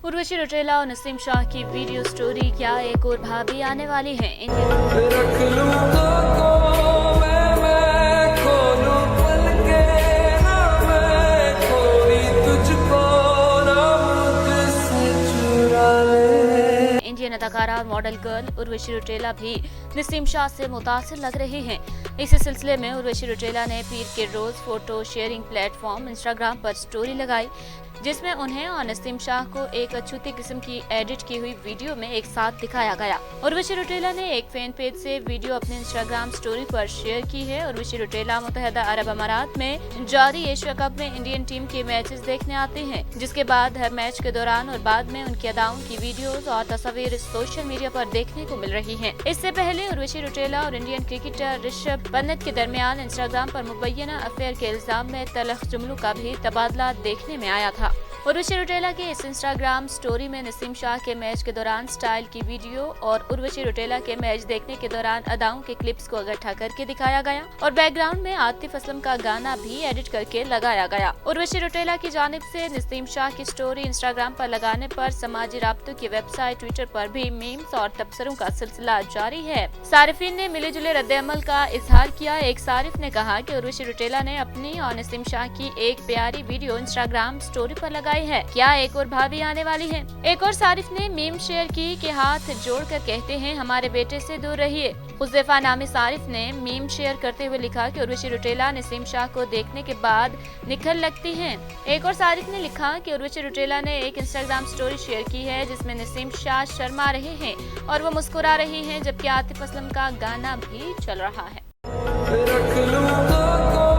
उर्वशी रौटेला और नसीम शाह की video story, क्या एक और भाभी आने वाली है इंडियन। रख लूंगा को मैं खोलूं पल के ना मैं कोई तुझको ना मुझसे चुरा ले। इंडियन अदाकारा और मॉडल गर्ल उर्वशी रौटेला भी नसीम शाह से मुतासिर लग रही हैं। इसी सिलसिले में उर्वशी रौटेला ने पीर के रोज फोटो शेयरिंग प्लेटफॉर्म इंस्टाग्राम पर स्टोरी लगाई, जिसमें उन्हें और नसीम शाह को एक अछूती किस्म की एडिट की हुई वीडियो में एक साथ दिखाया गया। उर्वशी रौटेला ने एक फैन पेज से वीडियो अपने इंस्टाग्राम स्टोरी पर शेयर की है। उर्वशी रौटेला मुत्तहदा अरब अमारात में जारी एशिया कप में इंडियन टीम के मैचेस देखने आते हैं, जिसके बाद हर मैच के दौरान और बाद में उनकी अदाओं की वीडियोस और तस्वीर सोशल मीडिया पर देखने को मिल रही है। इससे पहले उर्वशी रौटेला और इंडियन क्रिकेटर ऋषभ पंत के दरमियान इंस्टाग्राम पर मुबैना अफेयर के इल्जाम में तलख जुमलों का भी तबादला देखने में आया था। उर्वशी रौटेला के इस इंस्टाग्राम स्टोरी में नसीम शाह के मैच के दौरान स्टाइल की वीडियो और उर्वशी रौटेला के मैच देखने के दौरान अदाओं के क्लिप्स को इकट्ठा करके दिखाया गया और बैकग्राउंड में आतिफ असलम का गाना भी एडिट करके लगाया गया। उर्वशी रौटेला की जानिब से नसीम शाह की स्टोरी इंस्टाग्राम पर लगाने पर समाजी राब्तों की वेबसाइट ट्विटर पर भी मीम्स और तबसरों का सिलसिला जारी है। सारिफीन ने मिले जुले रद्द-ए-अमल का इजहार किया। एक सारिफ ने कहा कि उर्वशी रौटेला ने अपनी और नसीम शाह की एक प्यारी वीडियो इंस्टाग्राम स्टोरी पर लगाई है, क्या एक और भाभी आने वाली है। एक और सारिफ ने मीम शेयर की कि हाथ जोड़कर कहते हैं हमारे बेटे से दूर रहिए। हुज़ैफा नामी सारिफ ने मीम शेयर करते हुए लिखा कि उर्वशी रौटेला नसीम शाह को देखने के बाद निखर लगती हैं। एक और सारिफ ने लिखा कि उर्वशी रौटेला ने एक इंस्टाग्राम स्टोरी शेयर की है जिसमें नसीम शाह शर्मा रहे हैं और वो मुस्कुरा रही हैं, जबकि आतिफ असलम का गाना भी चल रहा है। रख लूंगा